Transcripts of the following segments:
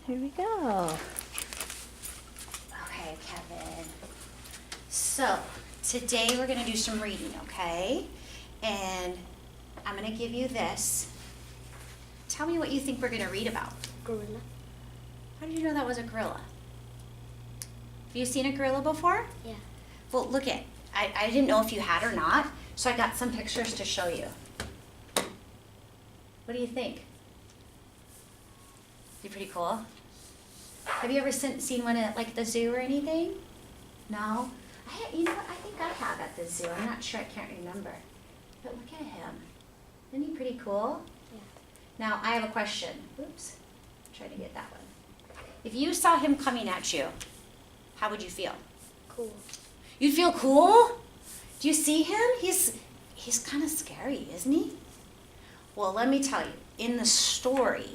Here we go. Okay, Kevin. So, today we're going to do some reading, okay? And I'm going to give you this. Tell me what you think we're going to read about. Gorilla. How did you know that was a gorilla? Have you seen a gorilla before? Yeah. Well, look it. I didn't know if you had or not, so I got some pictures to show you. What do you think? Is he pretty cool? Have you ever seen one at like the zoo or anything? No? You know what? I think I have at the zoo. I'm not sure. I can't remember. But look at him. Isn't he pretty cool? Yeah. Now, I have a question. Oops. Try to get that one. If you saw him coming at you, how would you feel? Cool. You'd feel cool? Do you see him? He's kind of scary, isn't he? Well, let me tell you. In the story,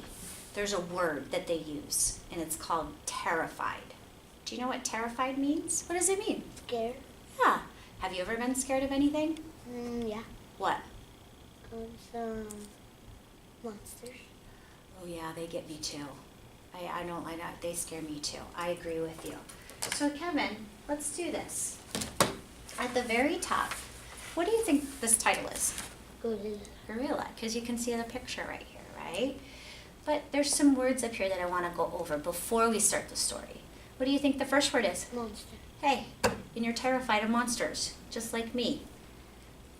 there's a word that they use, and it's called terrified. Do you know what terrified means? What does it mean? Scared. Yeah. Have you ever been scared of anything? Yeah. What? Some monsters. Oh yeah, they get me too. I don't like that. They scare me too. I agree with you. So Kevin, let's do this. At the very top, what do you think this title is? Gorilla. Gorilla, because you can see the picture right here, right? But there's some words up here that I want to go over before we start the story. What do you think the first word is? Monster. Hey, and you're terrified of monsters, just like me.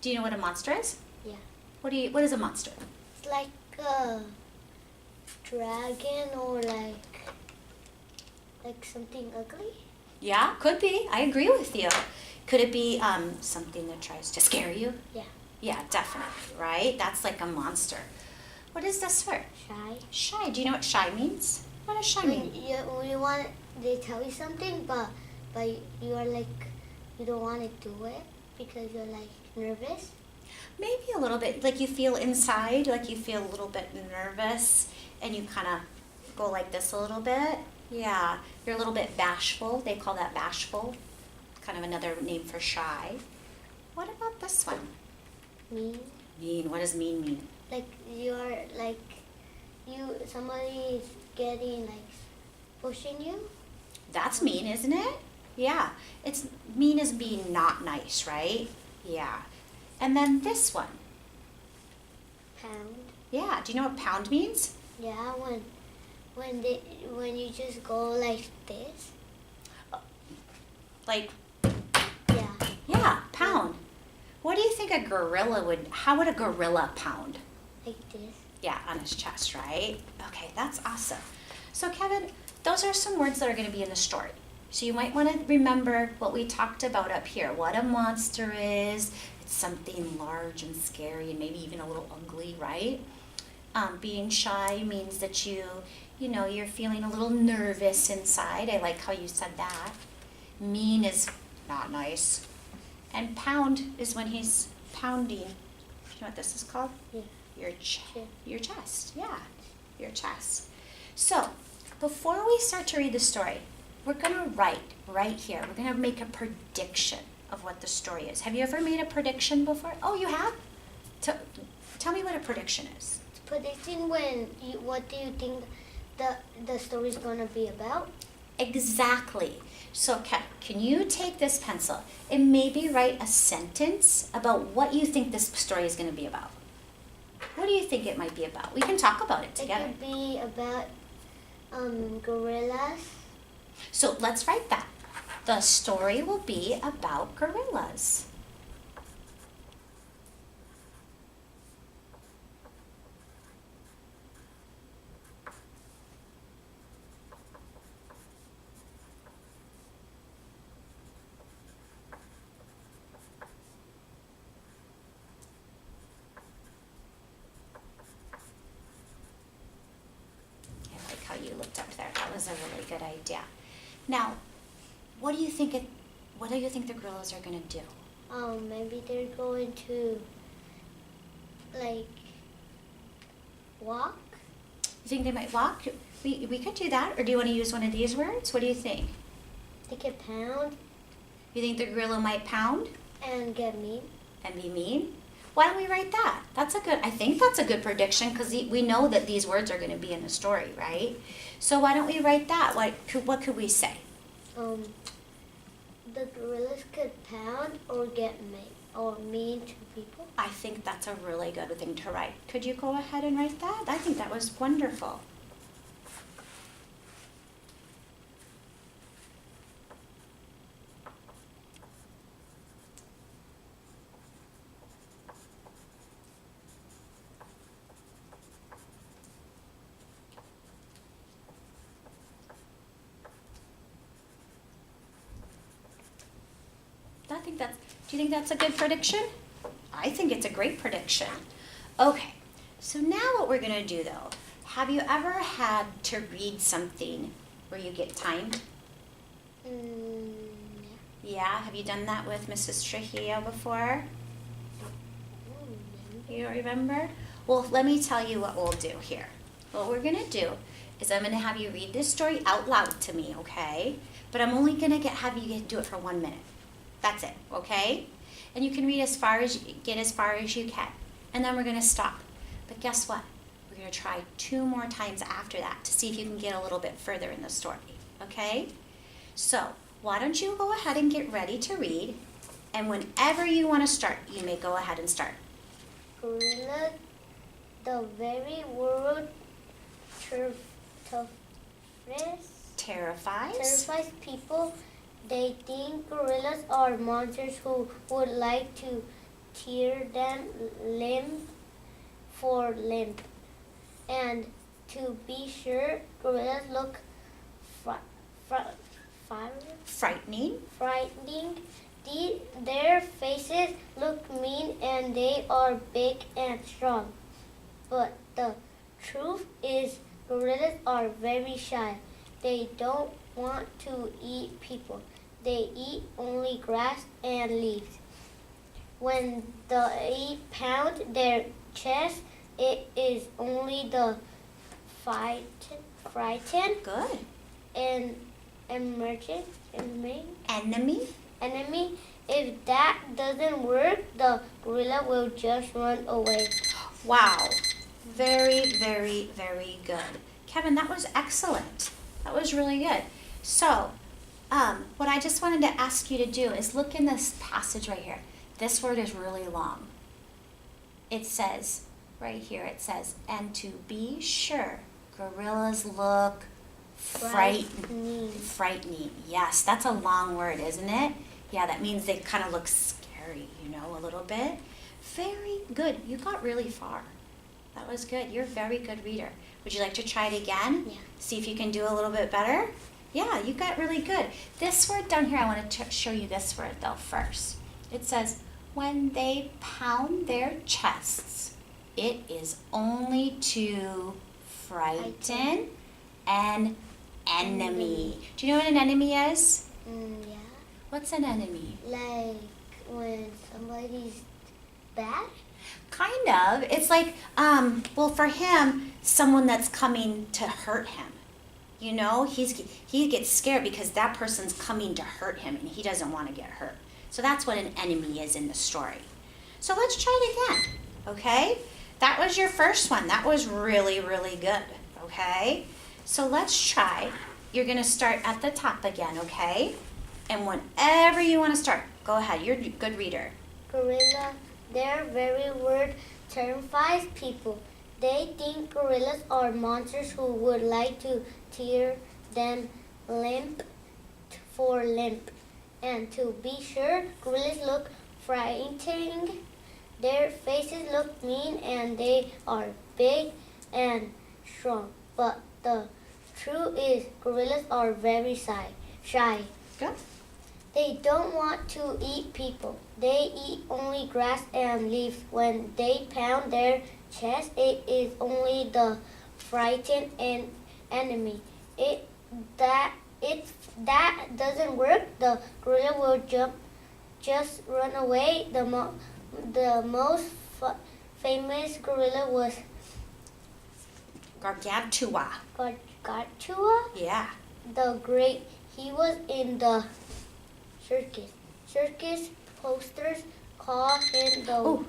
Do you know what a monster is? Yeah. What is a monster? It's like a dragon or like something ugly. Yeah, could be. I agree with you. Could it be something that tries to scare you? Yeah. Yeah, definitely, right? That's like a monster. What is this word? Shy. Shy. Do you know what shy means? What does shy mean? They tell you something, but you are like, you don't want to do it because you're like nervous. Maybe a little bit, like you feel inside, like you feel a little bit nervous, and you kind of go like this a little bit. Yeah, you're a little bit bashful. They call that bashful. Kind of another name for shy. What about this one? Mean. Mean. What does mean mean? Like somebody is getting like pushing you. That's mean, isn't it? Yeah. It's mean as being not nice, right? Yeah. And then this one. Pound. Yeah. Do you know what pound means? Yeah, when you just go like this. Like, Yeah. yeah, pound. What do you think a gorilla how would a gorilla pound? Like this. Yeah, on his chest, right? Okay, that's awesome. So Kevin, those are some words that are going to be in the story. So you might want to remember what we talked about up here. What a monster is. It's something large and scary and maybe even a little ugly, right? Being shy means that you're feeling a little nervous inside. I like how you said that. Mean is not nice. And pound is when he's pounding. Do you know what this is called? Yeah. Your chest, yeah, your chest. So, before we start to read the story, we're going to write right here. We're going to make a prediction of what the story is. Have you ever made a prediction before? Oh, you have? Tell me what a prediction is. Prediction what do you think the story is gonna be about? Exactly. So, can you take this pencil and maybe write a sentence about what you think this story is going to be about? What do you think it might be about? We can talk about it together. It could be about gorillas. So let's write that. The story will be about gorillas. I like how you looked up there. That was a really good idea. Now, what do you think the gorillas are going to do? Maybe they're going to like walk. You think they might walk? We could do that. Or do you want to use one of these words? What do you think? They can pound You think the gorilla might pound and get mean. and be mean? Why don't we write that? I think that's a good prediction because we know that these words are going to be in the story, right? So why don't we write that? What could we say? The gorillas could pound or get mean to people. I think that's a really good thing to write. Could you go ahead and write that? I think that was wonderful. Do you think that's a good prediction? I think it's a great prediction. Okay, so now what we're gonna do though, have you ever had to read something where you get timed? Yeah, have you done that with Mrs. Trujillo before? You don't remember? Well, let me tell you what we'll do here. What we're gonna do is I'm gonna have you read this story out loud to me, okay? But I'm only gonna have you do it for 1 minute. That's it, okay? And you can read get as far as you can. And then we're gonna stop. But guess what? We're gonna try 2 more times after that to see if you can get a little bit further in the story, okay? So, why don't you go ahead and get ready to read, and whenever you wanna start, you may go ahead and start. Gorilla, the very word terrifies people. They think gorillas are monsters who would like to tear them limb for limb. And to be sure, gorillas look frightening. Their faces look mean and they are big and strong. But the truth is, gorillas are very shy. They don't want to eat people. They eat only grass and leaves. When they pound their chest, it is only the frightened Good. and emerging Enemy. If that doesn't work, the gorilla will just run away. Wow. Very, very, very good. Kevin, that was excellent. That was really good. So, what I just wanted to ask you to do is look in this passage right here. This word is really long. It says, right here, it says, and to be sure, gorillas look frightening. Yes, that's a long word, isn't it? Yeah, that means they kind of look scary, a little bit. Very good. You got really far. That was good. You're a very good reader. Would you like to try it again? Yeah. See if you can do a little bit better? Yeah, you got really good. This word down here, I want to show you this word though first. It says, when they pound their chests, it is only to frighten an enemy. Do you know what an enemy is? Yeah. What's an enemy? Like when somebody's bad? Kind of. It's like, for him, someone that's coming to hurt him. He gets scared because that person's coming to hurt him and he doesn't want to get hurt. So that's what an enemy is in the story. So let's try it again, okay? That was your first one. That was really, really good, okay? So let's try. You're going to start at the top again, okay? And whenever you want to start, go ahead. You're a good reader. Gorilla, their very word terrifies people. They think gorillas are monsters who would like to tear them limb for limb. And to be sure, gorillas look frightening. Their faces look mean and they are big and strong. But the truth is, gorillas are very shy. Good. They don't want to eat people. They eat only grass and leaves. When they pound their chest, it is only the frightened enemy. If that doesn't work, the gorilla will just run away. The most famous gorilla was Gargantua. Gargantua. Yeah. The great. He was in the circus. Circus posters call him the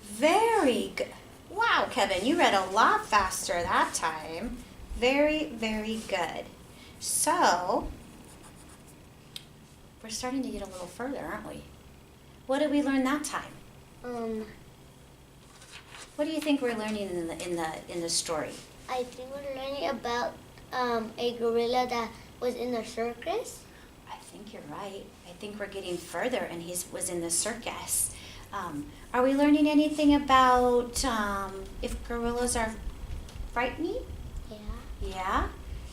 Very good. Wow, Kevin, you read a lot faster that time. Very, very good. So, we're starting to get a little further, aren't we? What did we learn that time? What do you think we're learning in the story? I think we're learning about a gorilla that was in a circus. I think you're right. I think we're getting further, and he was in the circus. Are we learning anything about if gorillas are frightening? Yeah. Yeah.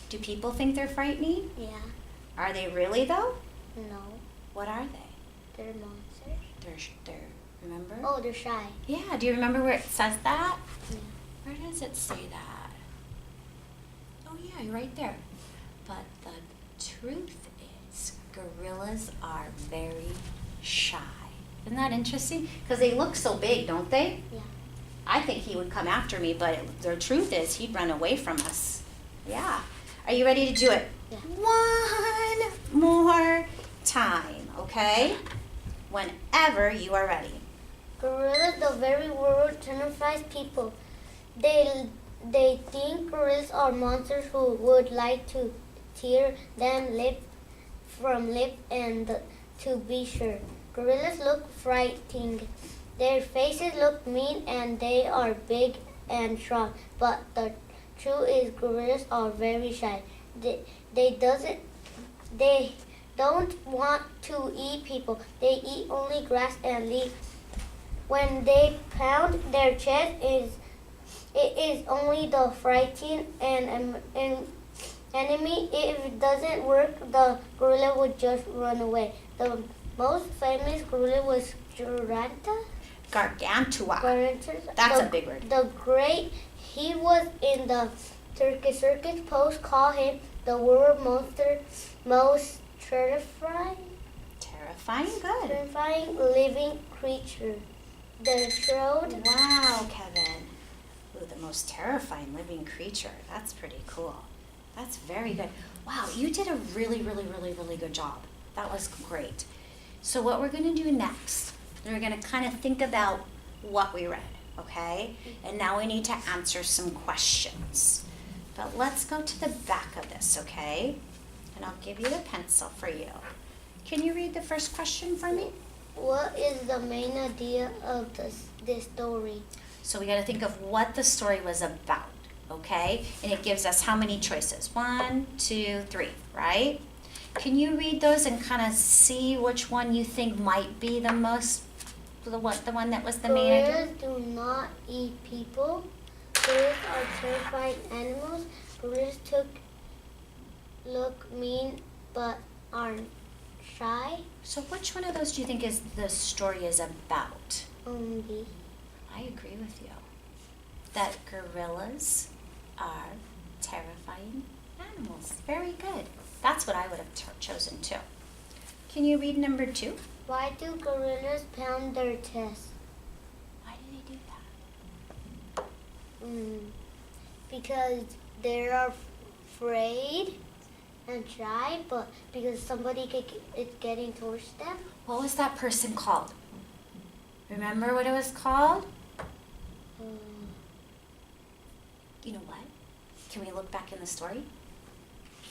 Do people think they're frightening? Yeah. Are they really though? No. What are they? They're monsters. They're remember? Oh, they're shy. Yeah. Do you remember where it says that? Yeah. Where does it say that? Oh yeah, you're right there. But the truth is, gorillas are very shy. Isn't that interesting? Because they look so big, don't they? Yeah. I think he would come after me, but the truth is he'd run away from us. Yeah. Are you ready to do it? Yeah. One more time, okay? Whenever you are ready. Gorillas, the very word terrifies people. They think gorillas are monsters who would like to tear them lip from lip and to be sure. Gorillas look frightening. Their faces look mean and they are big and strong. But the truth is gorillas are very shy. They don't want to eat people. They eat only grass and leaves. When they pound their chest, it is only the frightening and enemy. If it doesn't work, the gorilla would just run away. The most famous gorilla was Gargantua. Gargantua. That's a big word. The great. He was in the circus. Circus post call him the world monster, most terrifying Good. terrifying living creature. The shroud. Wow, Kevin. Ooh, the most terrifying living creature. That's pretty cool. That's very good. Wow, you did a really, really, really, really good job. That was great. So what we're going to do next, we're going to kind of think about what we read, okay? And now we need to answer some questions. But let's go to the back of this, okay? And I'll give you the pencil for you. Can you read the first question for me? What is the main idea of this story? So we got to think of what the story was about, okay? And it gives us how many choices? 1, 2, 3, right? Can you read those and kind of see which one you think might be the most, the one that was the main idea? Gorillas do not eat people. Gorillas are terrifying animals. Gorillas look mean but aren't shy. So which one of those do you think is the story is about? B. I agree with you. That gorillas are terrifying animals. Very good. That's what I would have chosen too. Can you read number 2? Why do gorillas pound their chests? Why do they do that? Because they're afraid and shy, but because somebody is getting towards them. What was that person called? Remember what it was called? You know what? Can we look back in the story?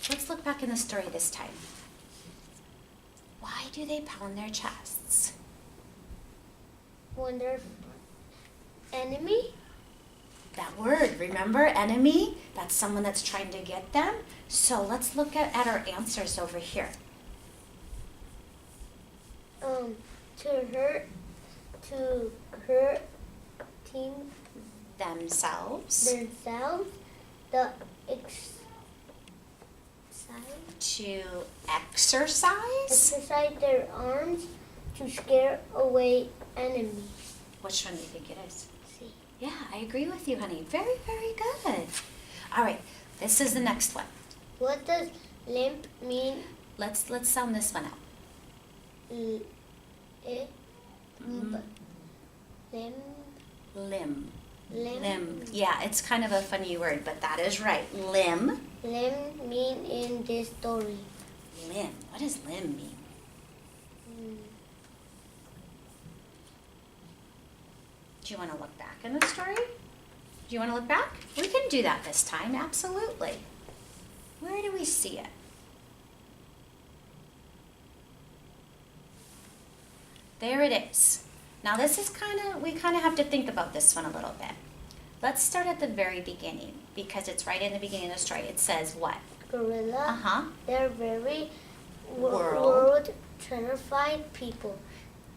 Let's look back in the story this time. Why do they pound their chests? When they're enemy. That word, remember? Enemy? That's someone that's trying to get them. So let's look at our answers over here. To hurt Themselves. themselves, the To exercise. exercise their arms to scare away enemies. Which one do you think it is? See. Yeah, I agree with you, honey. Very, very good. All right, this is the next one. What does limp mean? Let's sound this one out. Limb. Limb. Yeah, it's kind of a funny word, but that is right. Limb. Limb mean in this story. Limb. What does limb mean? Do you want to look back in the story? Do you want to look back? We can do that this time, absolutely. Where do we see it? There it is. Now this is we kind of have to think about this one a little bit. Let's start at the very beginning because it's right in the beginning of the story. It says what? Gorilla. They're very World. world terrified people.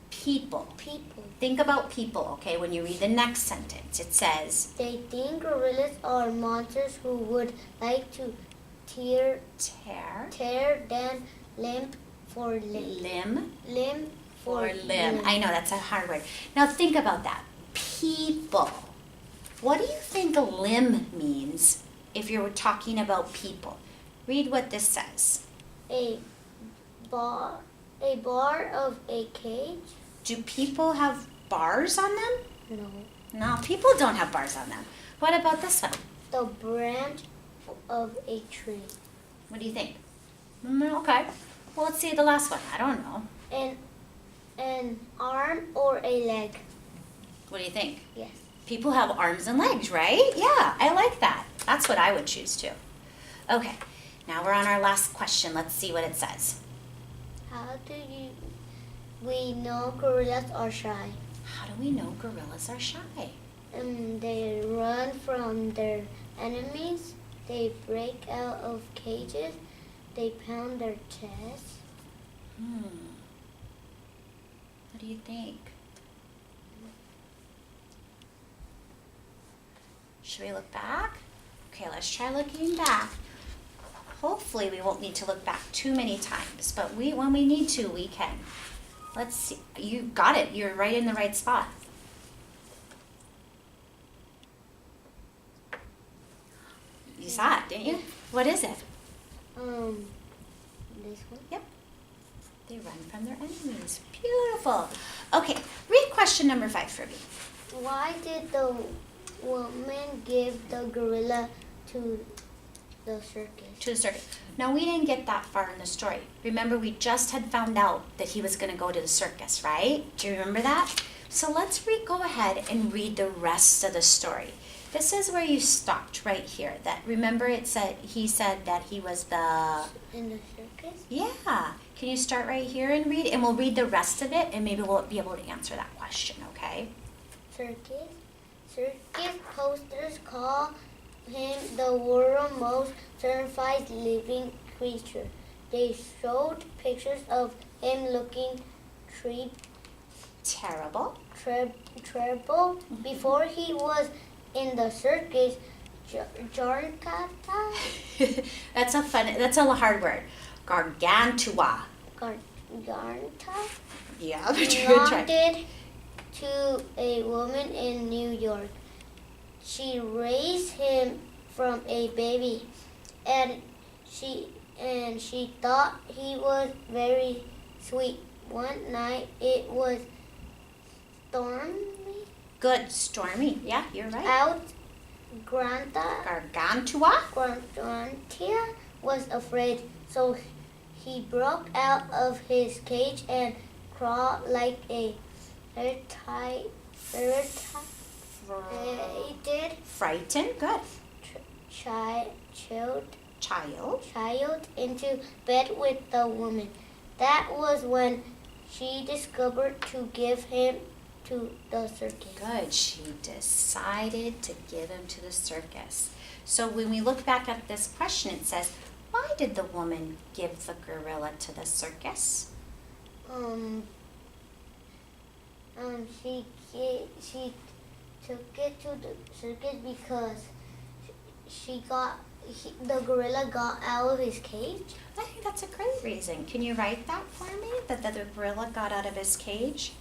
People. People. Think about people, okay? When you read the next sentence, it says They think gorillas are monsters who would like to tear them limb for limb. limb For or limb. I know that's a hard word. Now think about that. People. What do you think a limb means if you're talking about people? Read what this says. A bar of a cage. Do people have bars on them? No. No, people don't have bars on them. What about this one? The branch of a tree. What do you think? Okay. Well, let's see the last one. I don't know. An arm or a leg. What do you think? Yes. People have arms and legs, right? Yeah, I like that. That's what I would choose too. Okay, now we're on our last question. Let's see what it says. How do we know gorillas are shy? How do we know gorillas are shy? They run from their enemies. They break out of cages. They pound their chests. What do you think? Should we look back? Okay, let's try looking back. Hopefully we won't need to look back too many times, but when we need to, we can. Let's see. You got it. You're right in the right spot. You saw it, didn't you? What is it? This one. Yep. They run from their enemies. Beautiful. Okay, read question number 5 for me. Why did the woman give the gorilla to the circus? To the circus. Now, we didn't get that far in the story. Remember, we just had found out that he was going to go to the circus, right? Do you remember that? So let's go ahead and read the rest of the story. This is where you stopped right here. That remember he said that he was in the circus? Yeah. Can you start right here and read? And we'll read the rest of it, and maybe we'll be able to answer that question, okay? Circus posters call him the world's most terrified living creature. They showed pictures of him looking terrible. Before he was in the circus. Garganta? That's a hard word. Gargantua. Garganta? Yeah, but you're gonna try. Belonged to a woman in New York. She raised him from a baby, and she thought he was very sweet. One night it was stormy. Good, stormy. Yeah, you're right. Out Gargantua. Gargantia was afraid, so he broke out of his cage and crawled like a Frightened. Good. Child into bed with the woman. That was when she discovered to give him to the circus. Good. She decided to give him to the circus. So when we look back at this question, it says, why did the woman give the gorilla to the circus? She took it to the circus because the gorilla got out of his cage. I think that's a great reason. Can you write that for me? That the gorilla got out of his cage?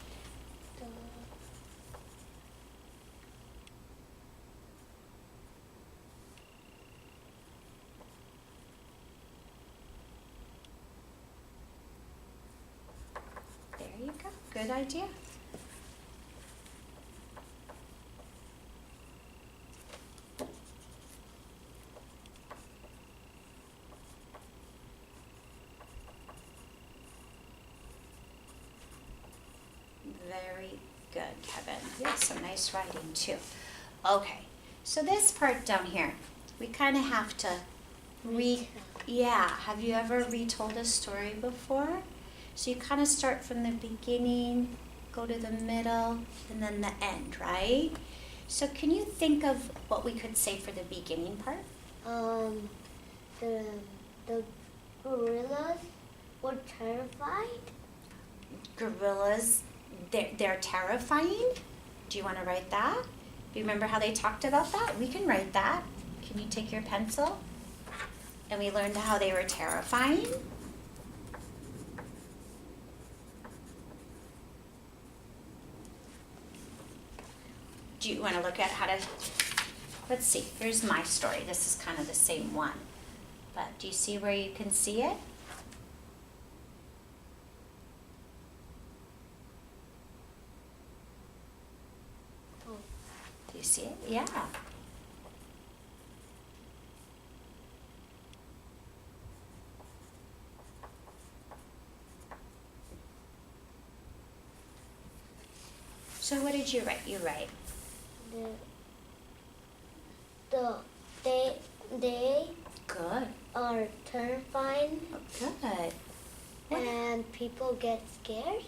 There you go. Good idea. Very good, Kevin. You have some nice writing too. Okay, so this part down here, we kind of have to yeah, have you ever retold a story before? So you kind of start from the beginning, go to the middle, and then the end, right? So can you think of what we could say for the beginning part? The gorillas were terrified. Gorillas, they're terrifying? Do you want to write that? Do you remember how they talked about that? We can write that. Can you take your pencil? And we learned how they were terrifying. Do you want to look at how to, let's see, here's my story. This is kind of the same one. But do you see where you can see it? Do you see it? Yeah. So what did you write? You write. They Good. are terrifying. Good. And people get scared.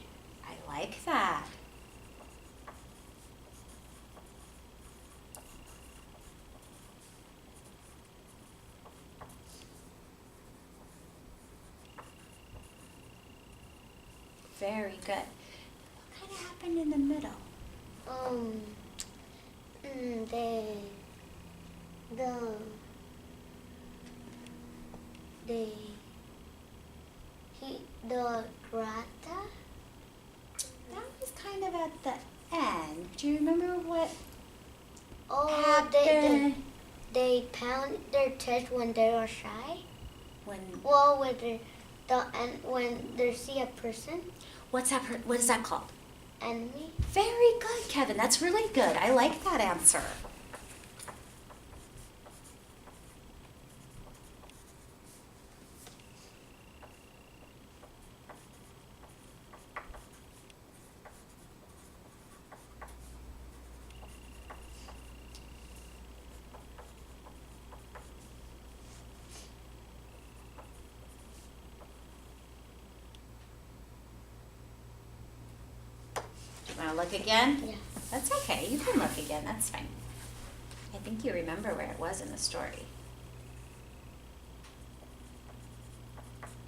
I like that. Very good. What kind of happened in the middle? The grata. That was kind of at the end. Do you remember what Oh, happened? they pound their chest when they are shy. When Well, when they see a person, what is that called? enemy. Very good, Kevin. That's really good. I like that answer. Want to look again? Yeah. That's okay. You can look again. That's fine. I think you remember where it was in the story.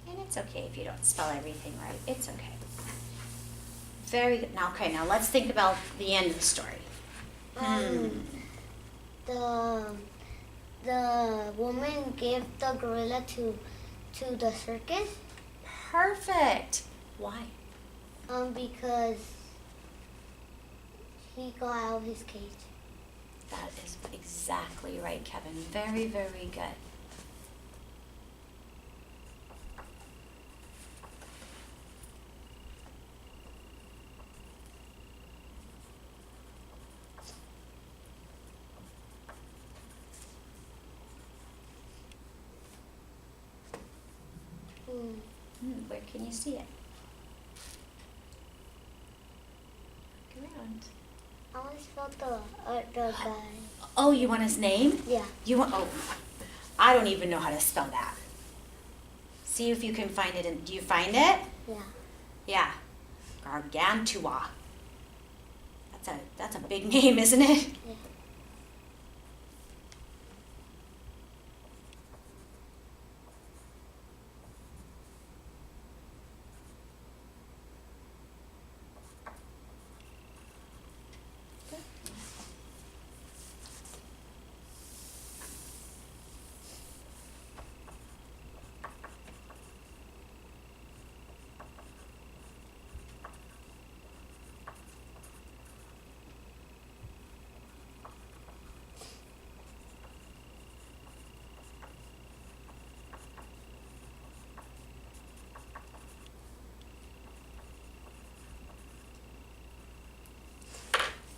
And it's okay if you don't spell everything right. It's okay. Very good. Now, okay, now let's think about the end of the story. The woman gave the gorilla to the circus. Perfect. Why? Because he got out of his cage. That is exactly right, Kevin. Very, very good. Where can you see it? Look around. I want to spell the guy. Oh, you want his name? Yeah. You want? Oh, I don't even know how to spell that. See if you can find it. Do you find it? Yeah. Yeah. Gargantua. That's a big name, isn't it? Yeah.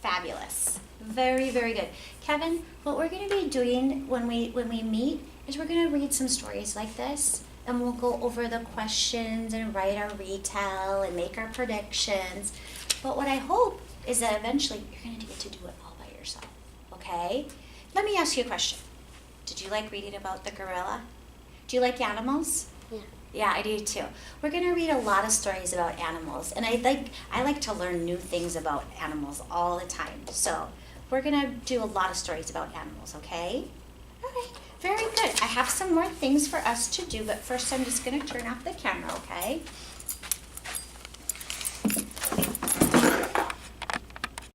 Fabulous. Very, very good. Kevin, what we're going to be doing when we meet is we're going to read some stories like this, and we'll go over the questions and write our retell and make our predictions. But what I hope is that eventually you're going to get to do it all by yourself, okay? Let me ask you a question. Did you like reading about the gorilla? Do you like animals? Yeah. Yeah, I do too. We're going to read a lot of stories about animals, and I like to learn new things about animals all the time. So we're going to do a lot of stories about animals, okay? Okay, very good. I have some more things for us to do, but first I'm just going to turn off the camera, okay?